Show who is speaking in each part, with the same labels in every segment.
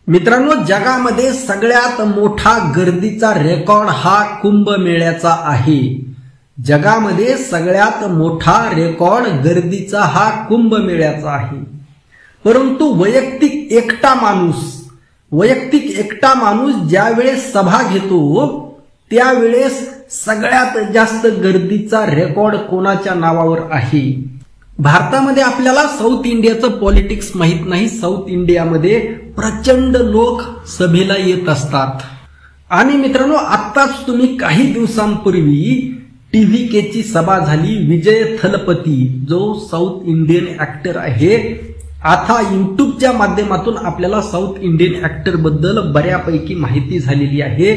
Speaker 1: मित्रांनो, जगामध्ये सगळ्यात मोठा गर्दीचा रेकॉर्ड हा कुंभमेळ्याचा आहे। जगामध्ये सगळ्यात मोठा रेकॉर्ड गर्दीचा हा कुंभमेळ्याचा आहे। परंतु वैयक्तिक एकटा माणूस ज्यावेळेस सभा घेतो त्यावेळेस सगळ्यात जास्त गर्दीचा रेकॉर्ड कोणाच्या नावावर आहे? भारतामध्ये आपल्याला साऊथ इंडियाचं पॉलिटिक्स माहित नाही। साऊथ इंडियामध्ये प्रचंड लोक सभेला येत असतात। आणि मित्रांनो, आत्ताच तुम्ही काही दिवसांपूर्वी TVKची सभा झाली। विजय थलपती जो साऊथ इंडियन ऍक्टर आहे, आता युट्यूबच्या माध्यमातून आपल्याला साऊथ इंडियन ऍक्टर बद्दल बऱ्यापैकी माहिती झालेली आहे।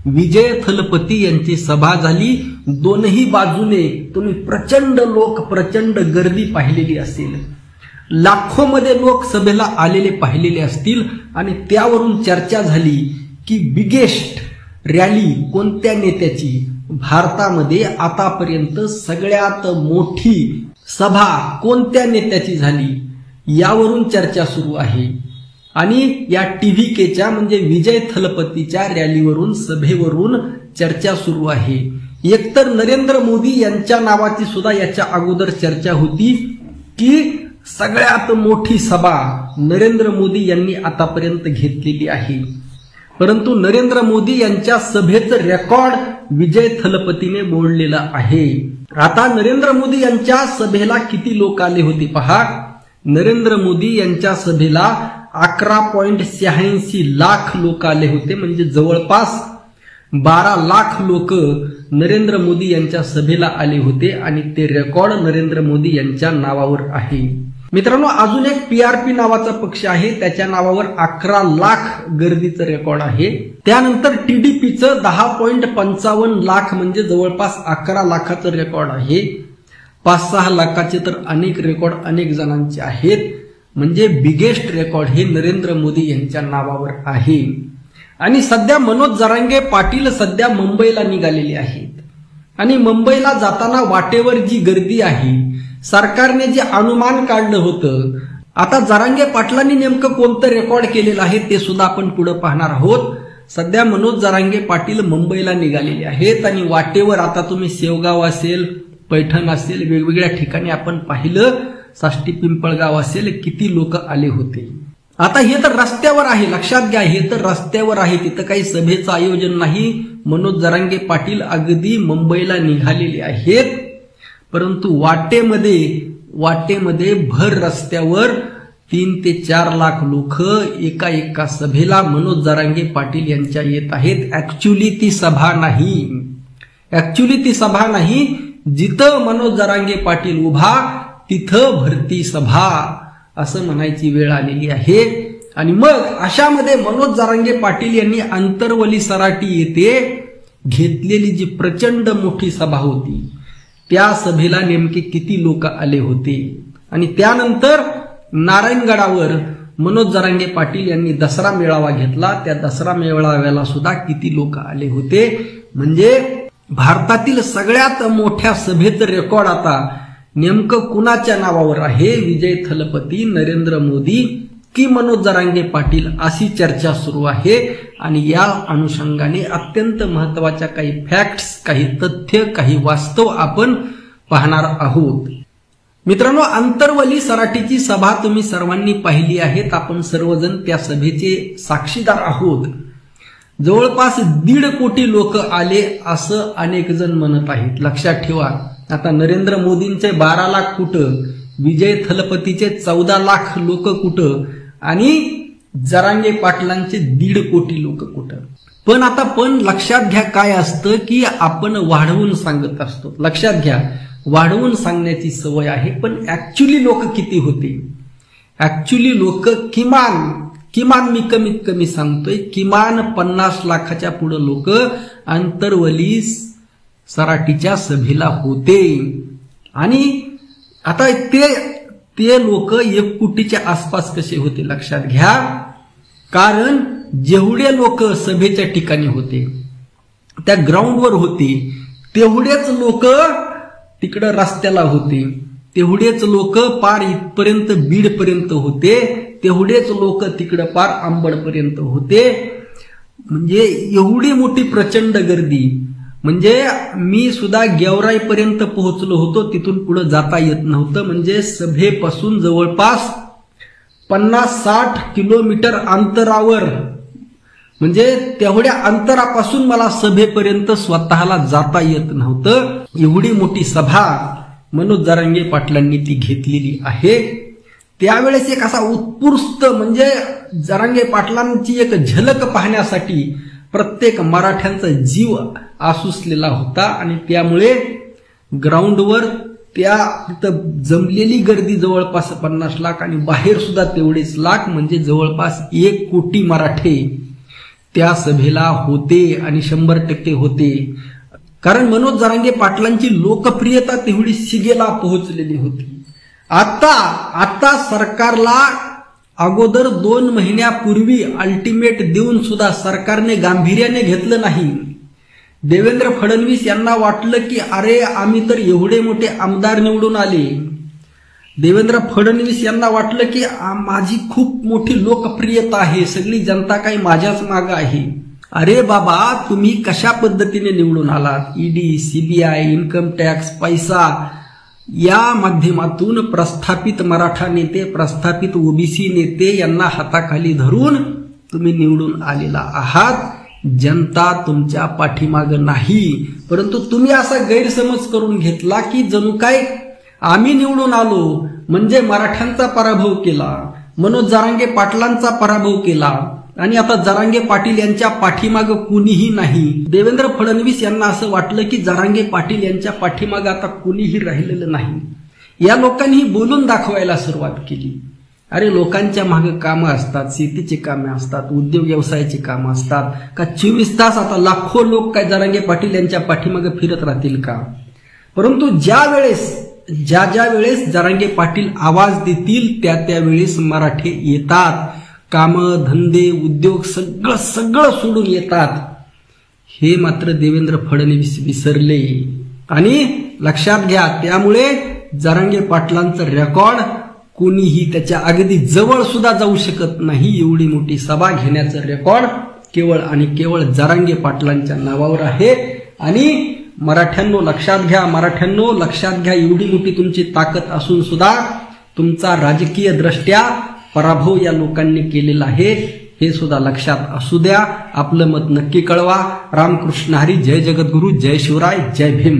Speaker 1: विजय थलपती यांची सभा झाली। दोनही बाजूने तुम्ही प्रचंड गर्दी पाहिलेली असेल। लाखोमध्ये लोक सभेला आलेले पाहिलेले असतील। आणि त्यावरून चर्चा झाली की बिगेस्ट रॅली कोणत्या नेत्याची, भारतामध्ये आतापर्यंत सगळ्यात मोठी सभा कोणत्या नेत्याची झाली, यावरून चर्चा सुरू आहे। आणि या TVKच्या म्हणजे विजय थलपतीच्या रॅलीवरून सभेवरून चर्चा सुरू आहे। एकतर नरेंद्र मोदी यांच्या नावाची सुद्धा याच्या अगोदर चर्चा होती की सगळ्यात मोठी सभा नरेंद्र मोदी यांनी आतापर्यंत घेतलेली आहे। परंतु नरेंद्र मोदी यांच्या सभेचं रेकॉर्ड विजय थलपतीने मोडलेलं आहे। आता नरेंद्र मोदी यांच्या सभेला किती लोक आले होते पहा। नरेंद्र मोदी यांच्या सभेला 11.86 लाख लोक आले होते, म्हणजे जवळपास 12 लाख लोक नरेंद्र मोदी यांच्या सभेला आले होते। आणि ते रेकॉर्ड नरेंद्र मोदी यांच्या नावावर आहे। मित्रांनो, अजून एक PRP नावाचा पक्ष आहे, त्याच्या नावावर 11 लाख गर्दीचं रेकॉर्ड आहे। त्यानंतर TDPचं 10.55 लाख म्हणजे जवळपास 11 लाखाचं रेकॉर्ड आहे। 5-6 लाखाचे तर अनेक रेकॉर्ड अनेक जणांचे आहेत। म्हणजे बिगेस्ट रेकॉर्ड हे नरेंद्र मोदी यांच्या नावावर आहे। आणि सध्या मनोज जरांगे पाटील सध्या मुंबईला निघालेले आहेत। आणि मुंबईला जाताना वाटेवर जी गर्दी आहे, सरकारने जे अनुमान काढलं होतं, आता जरांगे पाटलांनी नेमकं कोणतं रेकॉर्ड केलेलं आहे ते सुद्धा आपण पुढे पाहणार आहोत। सध्या मनोज जरांगे पाटील मुंबईला निघालेले आहेत। आणि वाटेवर आता तुम्ही शेवगाव असेल, पैठण असेल, वेगवेगळ्या ठिकाणी आपण पाहिलं, साष्टी पिंपळगाव असेल, किती लोक आले होते। आता हे तर रस्त्यावर आहे, लक्षात घ्या, हे तर रस्त्यावर आहे, तिथं काही सभेचं आयोजन नाही। मनोज जरांगे पाटील अगदी मुंबईला निघालेले आहेत। परंतु वाटेमध्ये भर रस्त्यावर 3 ते 4 लाख लोक एका सभेला मनोज जरांगे पाटील यांच्या येत आहेत। ऍक्च्युली ती सभा नाही, जिथं मनोज जरांगे पाटील उभा तिथं भरती सभा असं म्हणायची वेळ आलेली आहे। आणि मग अशामध्ये मनोज जरांगे पाटील यांनी आंतरवली सराटी येथे घेतलेली जी प्रचंड मोठी सभा होती, त्या सभेला नेमके किती लोक आले होते? आणि त्यानंतर नारायणगडावर मनोज जरांगे पाटील यांनी दसरा मेळावा घेतला, त्या दसरा मेळाव्याला सुद्धा किती लोक आले होते? म्हणजे भारतातील सगळ्यात मोठ्या सभेचं रेकॉर्ड आता नेमकं कुणाच्या नावावर आहे? विजय थलपती, नरेंद्र मोदी की मनोज जरांगे पाटील, अशी चर्चा सुरू आहे। आणि या अनुषंगाने अत्यंत महत्वाच्या काही फॅक्ट्स, काही तथ्य, काही वास्तव आपण पाहणार आहोत। मित्रांनो, आंतरवली सराटीची सभा तुम्ही सर्वांनी पाहिली आहेत। आपण सर्वजण त्या सभेचे साक्षीदार आहोत। जवळपास 1.5 कोटी लोक आले असं अनेक जण म्हणत आहेत। लक्षात ठेवा, आता नरेंद्र मोदींचे 12 लाख कुठं, विजय थलपतीचे 14 लाख लोक कुठं, आणि जरांगे पाटलांचे 1.5 कोटी लोक कुठं। पण लक्षात घ्या, काय असतं की आपण वाढवून सांगत असतो। लक्षात घ्या, वाढवून सांगण्याची सवय आहे। पण ऍक्च्युली लोक किती होते? ऍक्च्युली लोक किमान मी कमीत कमी सांगतोय, किमान 50 लाखाच्या पुढे लोक आंतरवली सराटीच्या सभेला होते। आणि आता ते लोक 1 कोटीच्या आसपास कसे होते लक्षात घ्या, कारण जेवढे लोक सभेच्या ठिकाणी होते, त्या ग्राउंडवर होते, तेवढेच लोक तिकडे रस्त्याला होते। तेवढेच लोक पार इथपर्यंत बीडपर्यंत होते, तेवढेच लोक तिकडं पार अंबडपर्यंत होते. म्हणजे एवढी मोठी प्रचंड गर्दी. म्हणजे मी सुद्धा गेवराईपर्यंत पोहोचलो होतो, तिथून पुढे जाता येत नव्हतं. म्हणजे सभेपासून जवळपास 50-60 किलोमीटर अंतरावर, म्हणजे तेवढ्या अंतरापासून मला सभेपर्यंत स्वतःला जाता येत नव्हतं. एवढी मोठी सभा मनोज जरांगे पाटलांनी ती घेतलेली आहे. त्यावेळेस एक असा उत्स्फूर्त, म्हणजे जरांगे पाटलांची एक झलक पाहण्यासाठी प्रत्येक मराठ्यांचा जीव आसुसलेला होता. आणि त्यामुळे ग्राउंडवर त्या तिथं जमलेली गर्दी जवळपास 50 लाख आणि बाहेर सुद्धा तेवढेच लाख, म्हणजे जवळपास 1 कोटी मराठे त्या सभेला होते आणि 100% होते. कारण मनोज जरांगे पाटलांची लोकप्रियता तेवढी शिगेला पोहोचलेली होती. आता सरकारला अगोदर 2 महिन्यापूर्वी अल्टिमेट देऊन सुद्धा सरकारने गांभीर्याने घेतलं नाही. देवेंद्र फडणवीस यांना वाटलं की अरे आम्ही तर एवढे मोठे आमदार निवडून आले. देवेंद्र फडणवीस यांना वाटलं की माझी खूप मोठी लोकप्रियता आहे, सगळी जनता काही माझ्याच मागे आहे. अरे बाबा, तुम्ही कशा पद्धतीने निवडून आलात? ईडी, सीबीआय, इन्कम टॅक्स, पैसा या माध्यमातून प्रस्थापित मराठा नेते, प्रस्थापित ओबीसी नेते यांना हाताखाली धरून तुम्ही निवडून आलेला आहात. जनता तुमच्या पाठीमागे नाही. परंतु तुम्ही असा गैरसमज करून घेतला की जणू काय आम्ही निवडून आलो म्हणजे मराठ्यांचा पराभव केला, मनोज जरांगे पाटलांचा पराभव केला आणि आता जरांगे पाटील यांच्या पाठीमागे कुणीही नाही. देवेंद्र फडणवीस यांना असं वाटलं की जरांगे पाटील यांच्या पाठीमागे आता कुणीही राहिलेलं नाही. या लोकांनी बोलून दाखवायला सुरुवात केली. अरे लोकांच्या मागे कामं असतात, शेतीची कामे असतात, उद्योग व्यवसायाची कामं असतात का? 24 तास आता लाखो लोक काय जरांगे पाटील यांच्या पाठीमागे फिरत राहतील का? परंतु ज्या वेळेस जरांगे पाटील आवाज देतील त्यावेळेस मराठे येतात. कामं, धंदे, उद्योग सगळं सोडून येतात. हे मात्र देवेंद्र फडणवीस विसरले. आणि लक्षात घ्या, त्यामुळे जरांगे पाटलांचं रेकॉर्ड कोणीही त्याच्या अगदी जवळ सुद्धा जाऊ शकत नाही. एवढी मोठी सभा घेण्याचं रेकॉर्ड केवळ आणि केवळ जरांगे पाटलांच्या नावावर आहे. आणि मराठ्यांनो लक्षात घ्या, एवढी मोठी तुमची ताकद असून सुद्धा तुमचा राजकीय दृष्ट्या पराभव या लोकांनी केलेला आहे. हे सुद्धा लक्षात असू द्या. आपलं मत नक्की कळवा. रामकृष्ण हरी. जय जगद्गुरु. जय शिवराय. जय भीम.